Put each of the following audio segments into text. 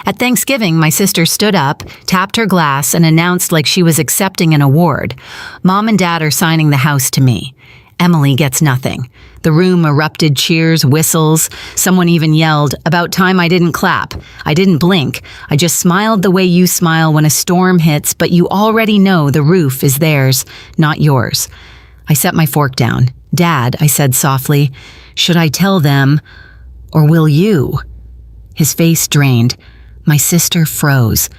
At Thanksgiving, my sister stood up, tapped her glass, and announced like she was accepting an award. Mom and Dad are signing the house to me. Emily gets nothing. The room erupted cheers, whistles. Someone even yelled, "About time I didn't clap." I didn't blink. I just smiled the way you smile when a storm hits, but you already know the roof is theirs, not yours. I set my fork down. "Dad," I said softly, "should I tell them, or will you?" His face drained. My sister froze.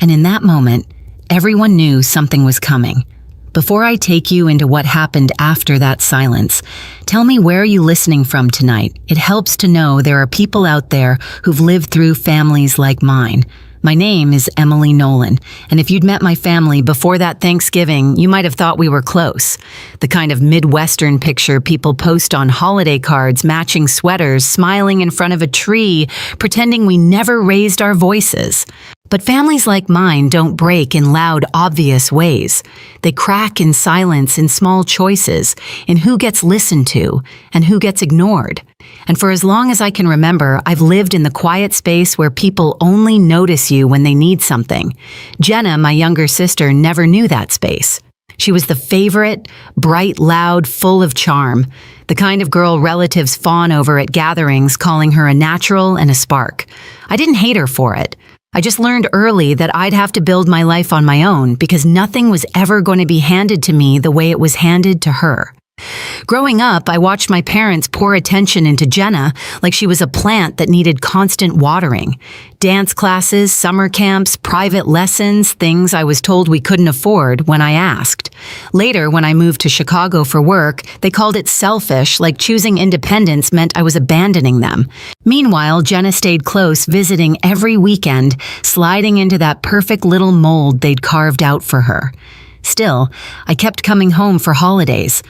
And in that moment, everyone knew something was coming. Before I take you into what happened after that silence, tell me, where are you listening from tonight? It helps to know there are people out there who've lived through families like mine. My name is Emily Nolan, and if you'd met my family before that Thanksgiving, you might have thought we were close. The kind of Midwestern picture people post on holiday cards, matching sweaters, smiling in front of a tree, pretending we never raised our voices. But families like mine don't break in loud, obvious ways. They crack in silence, in small choices, in who gets listened to and who gets ignored. And for as long as I can remember, I've lived in the quiet space where people only notice you when they need something. Jenna, my younger sister, never knew that space. She was the favorite, bright, loud, full of charm, the kind of girl relatives fawn over at gatherings, calling her a natural and a spark. I didn't hate her for it. I just learned early that I'd have to build my life on my own because nothing was ever going to be handed to me the way it was handed to her. Growing up, I watched my parents pour attention into Jenna like she was a plant that needed constant watering. Dance classes, summer camps, private lessons, things I was told we couldn't afford when I asked. Later, when I moved to Chicago for work, they called it selfish, like choosing independence meant I was abandoning them. Meanwhile, Jenna stayed close, visiting every weekend, sliding into that perfect little mold they'd carved out for her. Still, I kept coming home for holidays.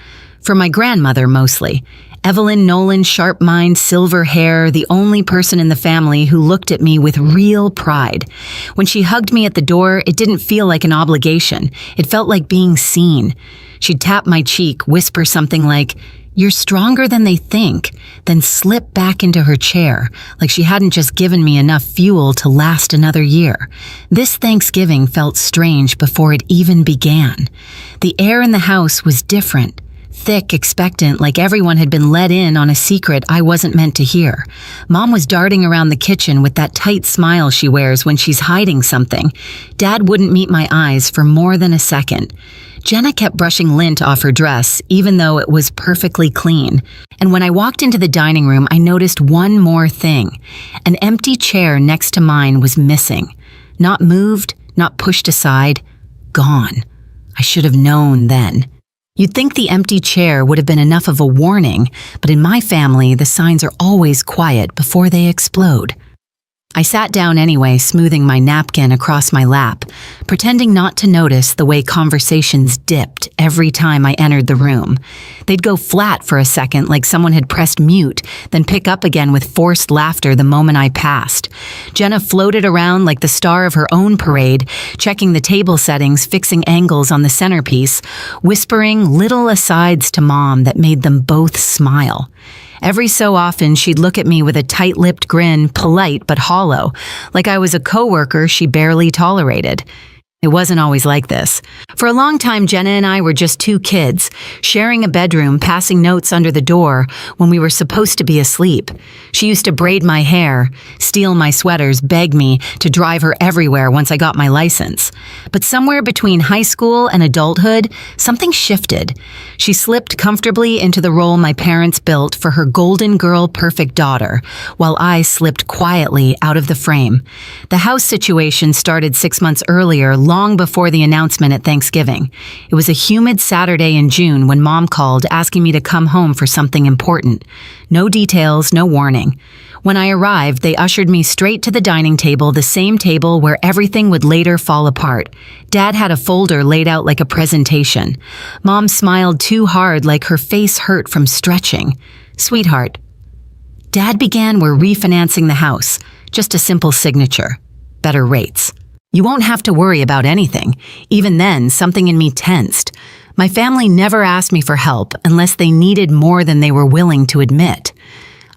For my grandmother, mostly. Evelyn Nolan, sharp mind, silver hair, the only person in the family who looked at me with real pride. When she hugged me at the door, it didn't feel like an obligation. It felt like being seen. She'd tap my cheek, whisper something like, "You're stronger than they think," then slip back into her chair, like she hadn't just given me enough fuel to last another year. This Thanksgiving felt strange before it even began. The air in the house was different. Thick, expectant, like everyone had been let in on a secret I wasn't meant to hear. Mom was darting around the kitchen with that tight smile she wears when she's hiding something. Dad wouldn't meet my eyes for more than a second. Jenna kept brushing lint off her dress, even though it was perfectly clean. And when I walked into the dining room, I noticed one more thing. An empty chair next to mine was missing. Not moved, not pushed aside, gone. I should have known then. You'd think the empty chair would have been enough of a warning, but in my family, the signs are always quiet before they explode. I sat down anyway, smoothing my napkin across my lap, pretending not to notice the way conversations dipped every time I entered the room. They'd go flat for a second like someone had pressed mute, then pick up again with forced laughter the moment I passed. Jenna floated around like the star of her own parade, checking the table settings, fixing angles on the centerpiece, whispering little asides to Mom that made them both smile. Every so often, she'd look at me with a tight-lipped grin, polite but hollow, like I was a coworker she barely tolerated. It wasn't always like this. For a long time, Jenna and I were just two kids, sharing a bedroom, passing notes under the door when we were supposed to be asleep. She used to braid my hair, steal my sweaters, beg me to drive her everywhere once I got my license. But somewhere between high school and adulthood, something shifted. She slipped comfortably into the role my parents built for her golden girl perfect daughter, while I slipped quietly out of the frame. The house situation started 6 months earlier, long before the announcement at Thanksgiving. It was a humid Saturday in June when Mom called asking me to come home for something important. No details, no warning. When I arrived, they ushered me straight to the dining table, the same table where everything would later fall apart. Dad had a folder laid out like a presentation. Mom smiled too hard, like her face hurt from stretching. "Sweetheart." Dad began, "We're refinancing the house. Just a simple signature. Better rates. You won't have to worry about anything." Even then, something in me tensed. My family never asked me for help unless they needed more than they were willing to admit.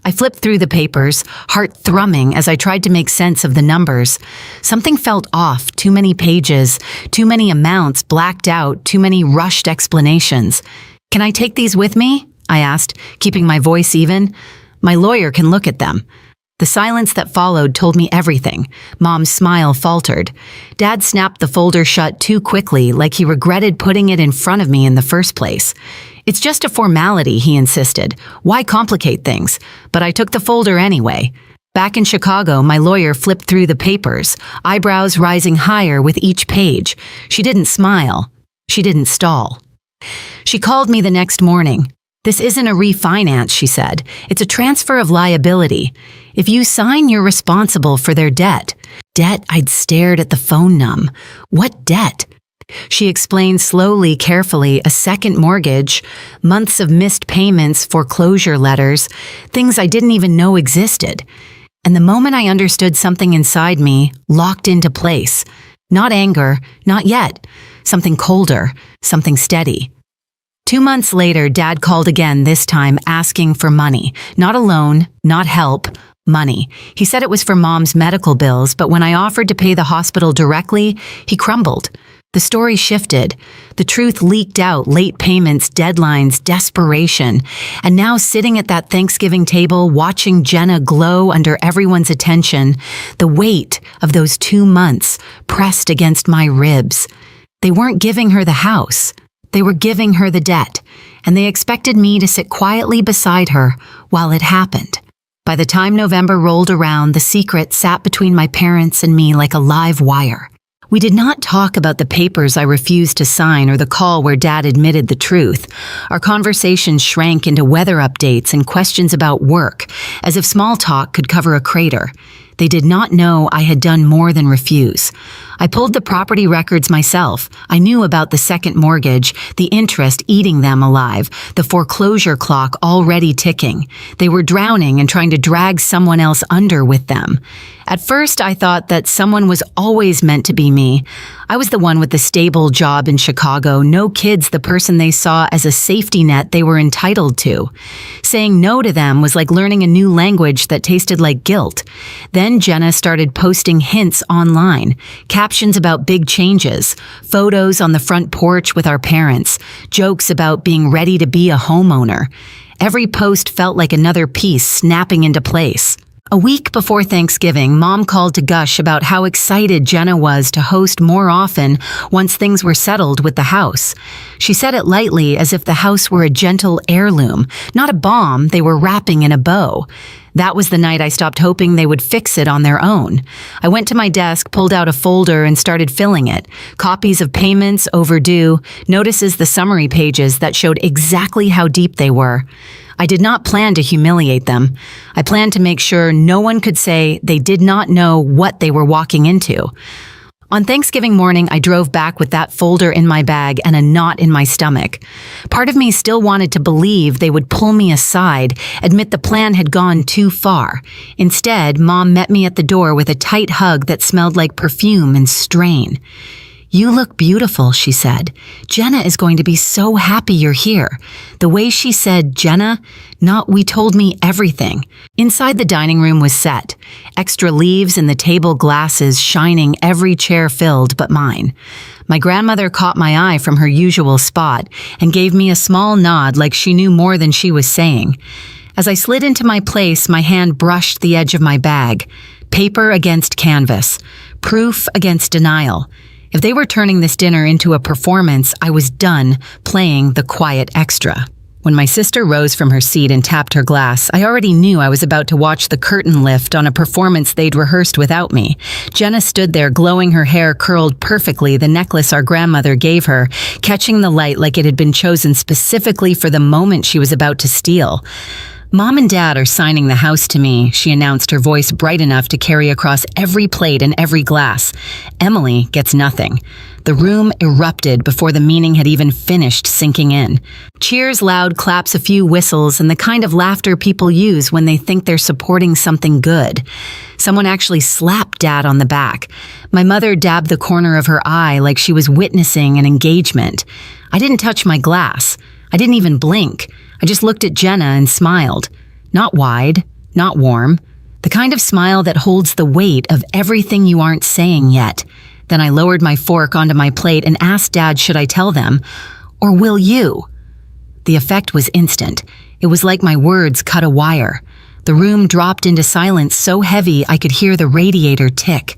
I flipped through the papers, heart thrumming as I tried to make sense of the numbers. Something felt off, too many pages, too many amounts blacked out, too many rushed explanations. "Can I take these with me?" I asked, keeping my voice even. "My lawyer can look at them." The silence that followed told me everything. Mom's smile faltered. Dad snapped the folder shut too quickly, like he regretted putting it in front of me in the first place. "It's just a formality," he insisted. "Why complicate things?" But I took the folder anyway. Back in Chicago, my lawyer flipped through the papers, eyebrows rising higher with each page. She didn't smile. She didn't stall. She called me the next morning. "This isn't a refinance," she said. "It's a transfer of liability. If you sign, you're responsible for their debt." Debt? I'd stared at the phone numb. What debt? She explained slowly, carefully, a second mortgage, months of missed payments, foreclosure letters, things I didn't even know existed. And the moment I understood, something inside me locked into place. Not anger, not yet. Something colder, something steady. 2 months later, Dad called again, this time asking for money. Not a loan, not help, money. He said it was for Mom's medical bills, but when I offered to pay the hospital directly, he crumbled. The story shifted. The truth leaked out, late payments, deadlines, desperation. And now sitting at that Thanksgiving table, watching Jenna glow under everyone's attention, the weight of those 2 months pressed against my ribs. They weren't giving her the house. They were giving her the debt, and they expected me to sit quietly beside her while it happened. By the time November rolled around, the secret sat between my parents and me like a live wire. We did not talk about the papers I refused to sign or the call where Dad admitted the truth. Our conversations shrank into weather updates and questions about work, as if small talk could cover a crater. They did not know I had done more than refuse. I pulled the property records myself. I knew about the second mortgage, the interest eating them alive, the foreclosure clock already ticking. They were drowning and trying to drag someone else under with them. At first, I thought that someone was always meant to be me. I was the one with the stable job in Chicago, no kids, the person they saw as a safety net they were entitled to. Saying no to them was like learning a new language that tasted like guilt. Then Jenna started posting hints online, captions about big changes, photos on the front porch with our parents, jokes about being ready to be a homeowner. Every post felt like another piece snapping into place. A week before Thanksgiving, Mom called to gush about how excited Jenna was to host more often once things were settled with the house. She said it lightly, as if the house were a gentle heirloom, not a bomb they were wrapping in a bow. That was the night I stopped hoping they would fix it on their own. I went to my desk, pulled out a folder, and started filling it. Copies of payments overdue, notices the summary pages that showed exactly how deep they were. I did not plan to humiliate them. I planned to make sure no one could say they did not know what they were walking into. On Thanksgiving morning, I drove back with that folder in my bag and a knot in my stomach. Part of me still wanted to believe they would pull me aside, admit the plan had gone too far. Instead, Mom met me at the door with a tight hug that smelled like perfume and strain. "You look beautiful," she said. "Jenna is going to be so happy you're here." The way she said Jenna, not we, told me everything. Inside, the dining room was set. Extra leaves in the table glasses shining, every chair filled but mine. My grandmother caught my eye from her usual spot and gave me a small nod like she knew more than she was saying. As I slid into my place, my hand brushed the edge of my bag. Paper against canvas. Proof against denial. If they were turning this dinner into a performance, I was done playing the quiet extra. When my sister rose from her seat and tapped her glass, I already knew I was about to watch the curtain lift on a performance they'd rehearsed without me. Jenna stood there, glowing, her hair curled perfectly, the necklace our grandmother gave her, catching the light like it had been chosen specifically for the moment she was about to steal. "Mom and Dad are signing the house to me," she announced, her voice bright enough to carry across every plate and every glass. "Emily gets nothing." The room erupted before the meaning had even finished sinking in. Cheers, loud claps, a few whistles, and the kind of laughter people use when they think they're supporting something good. Someone actually slapped Dad on the back. My mother dabbed the corner of her eye like she was witnessing an engagement. I didn't touch my glass. I didn't even blink. I just looked at Jenna and smiled. Not wide, not warm. The kind of smile that holds the weight of everything you aren't saying yet. Then I lowered my fork onto my plate and asked Dad, should I tell them? Or will you? The effect was instant. It was like my words cut a wire. The room dropped into silence so heavy I could hear the radiator tick.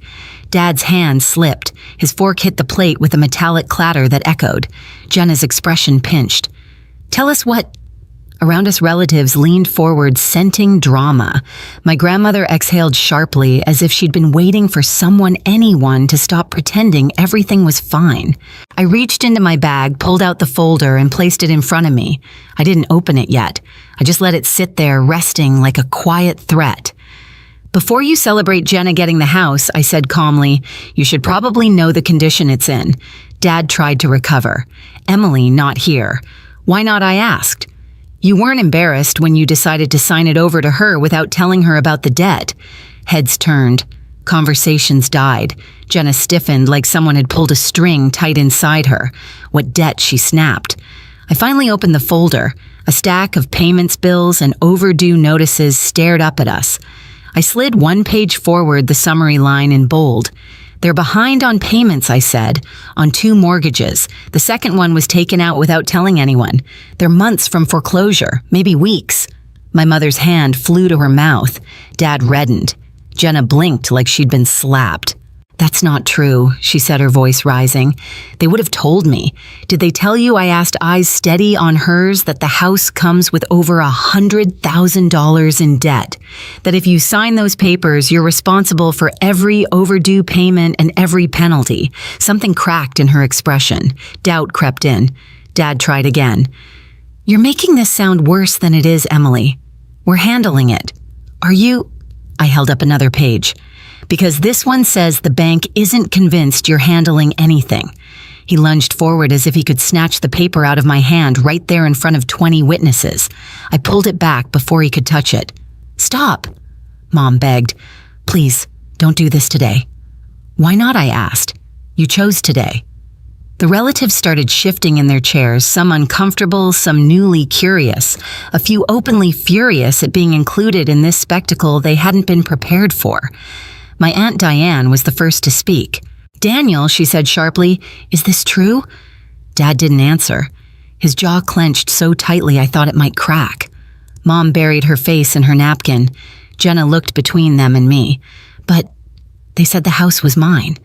Dad's hand slipped. His fork hit the plate with a metallic clatter that echoed. Jenna's expression pinched. Tell us what... Around us, relatives leaned forward, scenting drama. My grandmother exhaled sharply, as if she'd been waiting for anyone to stop pretending everything was fine. I reached into my bag, pulled out the folder, and placed it in front of me. I didn't open it yet. I just let it sit there, resting like a quiet threat. Before you celebrate Jenna getting the house, I said calmly, you should probably know the condition it's in. Dad tried to recover. Emily not here. Why not, I asked. You weren't embarrassed when you decided to sign it over to her without telling her about the debt. Heads turned. Conversations died. Jenna stiffened like someone had pulled a string tight inside her. What debt, she snapped. I finally opened the folder. A stack of payments bills and overdue notices stared up at us. I slid one page forward, the summary line in bold. They're behind on payments, I said, on 2 mortgages. The second one was taken out without telling anyone. They're months from foreclosure, maybe weeks. My mother's hand flew to her mouth. Dad reddened. Jenna blinked like she'd been slapped. That's not true, she said, her voice rising. They would have told me. Did they tell you, I asked, eyes steady on hers, that the house comes with over $100,000 in debt? That if you sign those papers, you're responsible for every overdue payment and every penalty? Something cracked in her expression. Doubt crept in. Dad tried again. You're making this sound worse than it is, Emily. We're handling it. Are you... I held up another page. Because this one says the bank isn't convinced you're handling anything. He lunged forward as if he could snatch the paper out of my hand right there in front of 20 witnesses. I pulled it back before he could touch it. Stop, Mom begged. Please, don't do this today. Why not, I asked. You chose today. The relatives started shifting in their chairs, some uncomfortable, some newly curious, a few openly furious at being included in this spectacle they hadn't been prepared for. My Aunt Diane was the first to speak. Daniel, she said sharply, is this true? Dad didn't answer. His jaw clenched so tightly I thought it might crack. Mom buried her face in her napkin. Jenna looked between them and me. But they said the house was mine.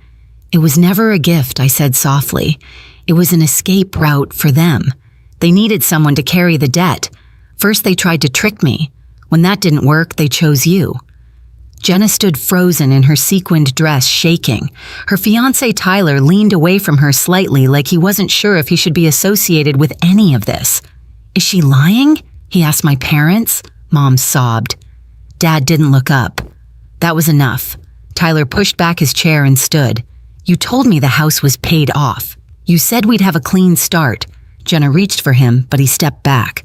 It was never a gift, I said softly. It was an escape route for them. They needed someone to carry the debt. First they tried to trick me. When that didn't work, they chose you. Jenna stood frozen in her sequined dress, shaking. Her fiancé Tyler leaned away from her slightly, like he wasn't sure if he should be associated with any of this. Is she lying? He asked my parents. Mom sobbed. Dad didn't look up. That was enough. Tyler pushed back his chair and stood. You told me the house was paid off. You said we'd have a clean start. Jenna reached for him, but he stepped back.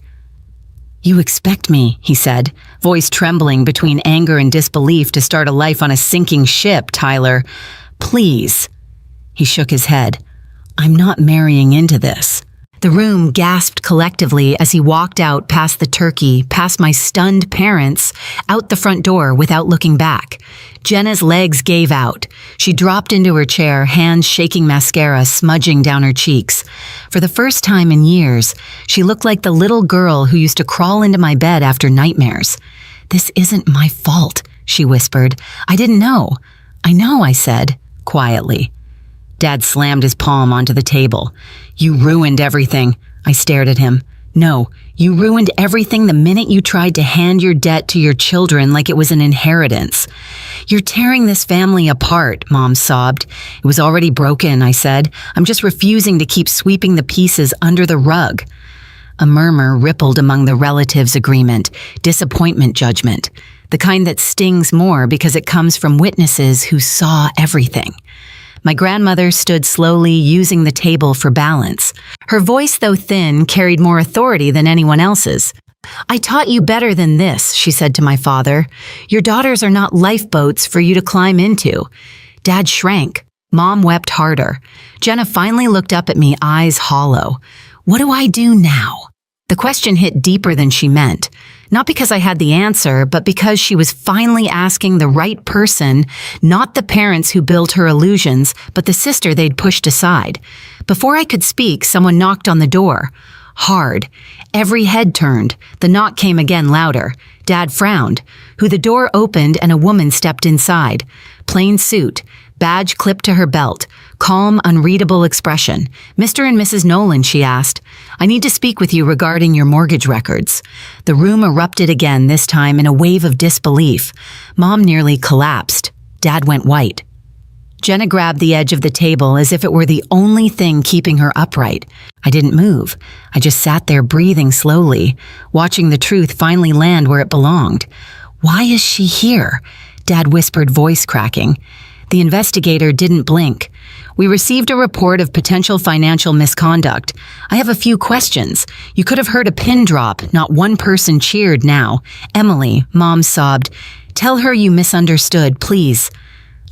You expect me, he said, voice trembling between anger and disbelief, to start a life on a sinking ship, Tyler. Please. He shook his head. I'm not marrying into this. The room gasped collectively as he walked out past the turkey, past my stunned parents, out the front door without looking back. Jenna's legs gave out. She dropped into her chair, hands shaking mascara smudging down her cheeks. For the first time in years, she looked like the little girl who used to crawl into my bed after nightmares. This isn't my fault, she whispered. I didn't know. I know, I said, quietly. Dad slammed his palm onto the table. You ruined everything. I stared at him. No, you ruined everything the minute you tried to hand your debt to your children like it was an inheritance. You're tearing this family apart, Mom sobbed. It was already broken, I said. I'm just refusing to keep sweeping the pieces under the rug. A murmur rippled among the relatives' agreement, disappointment judgment, the kind that stings more because it comes from witnesses who saw everything. My grandmother stood slowly, using the table for balance. Her voice, though thin, carried more authority than anyone else's. I taught you better than this, she said to my father. Your daughters are not lifeboats for you to climb into. Dad shrank. Mom wept harder. Jenna finally looked up at me, eyes hollow. What do I do now? The question hit deeper than she meant. Not because I had the answer, but because she was finally asking the right person, not the parents who built her illusions, but the sister they'd pushed aside. Before I could speak, someone knocked on the door. Hard. Every head turned. The knock came again louder. Dad frowned. The door opened and a woman stepped inside. Plain suit, badge clipped to her belt, calm, unreadable expression. "Mr. and Mrs. Nolan," she asked. "I need to speak with you regarding your mortgage records." The room erupted again, this time in a wave of disbelief. Mom nearly collapsed. Dad went white. Jenna grabbed the edge of the table as if it were the only thing keeping her upright. I didn't move. I just sat there breathing slowly, watching the truth finally land where it belonged. "Why is she here?" Dad whispered, voice cracking. The investigator didn't blink. "We received a report of potential financial misconduct. I have a few questions. You could have heard a pin drop. Not one person cheered now. Emily," Mom sobbed. "Tell her you misunderstood, please."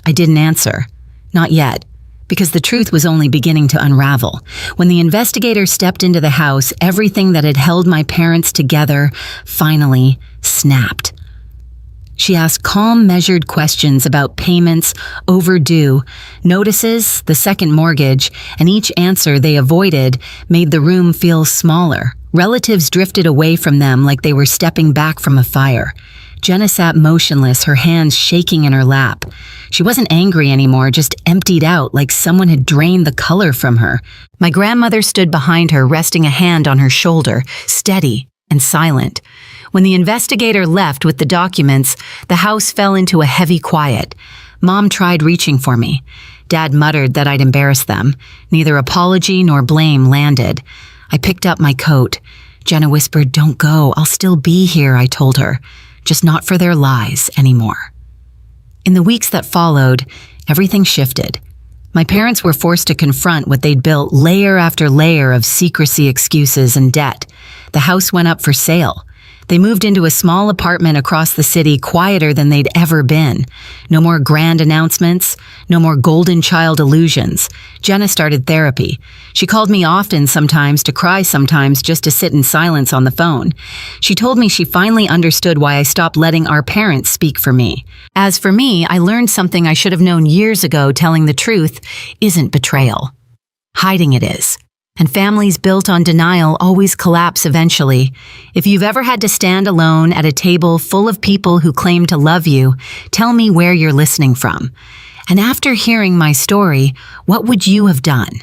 I didn't answer. Not yet, because the truth was only beginning to unravel. When the investigator stepped into the house, everything that had held my parents together finally snapped. She asked calm, measured questions about payments, overdue, notices, the second mortgage, and each answer they avoided made the room feel smaller. Relatives drifted away from them like they were stepping back from a fire. Jenna sat motionless, her hands shaking in her lap. She wasn't angry anymore, just emptied out like someone had drained the color from her. My grandmother stood behind her, resting a hand on her shoulder, steady and silent. When the investigator left with the documents, the house fell into a heavy quiet. Mom tried reaching for me. Dad muttered that I'd embarrassed them. Neither apology nor blame landed. I picked up my coat. Jenna whispered, "Don't go, I'll still be here," I told her. Just not for their lies anymore. In the weeks that followed, everything shifted. My parents were forced to confront what they'd built layer after layer of secrecy, excuses, and debt. The house went up for sale. They moved into a small apartment across the city, quieter than they'd ever been. No more grand announcements, no more golden child illusions. Jenna started therapy. She called me often sometimes to cry, sometimes just to sit in silence on the phone. She told me she finally understood why I stopped letting our parents speak for me. As for me, I learned something I should have known years ago: telling the truth isn't betrayal. Hiding it is. And families built on denial always collapse eventually. If you've ever had to stand alone at a table full of people who claim to love you, tell me where you're listening from. And after hearing my story, what would you have done?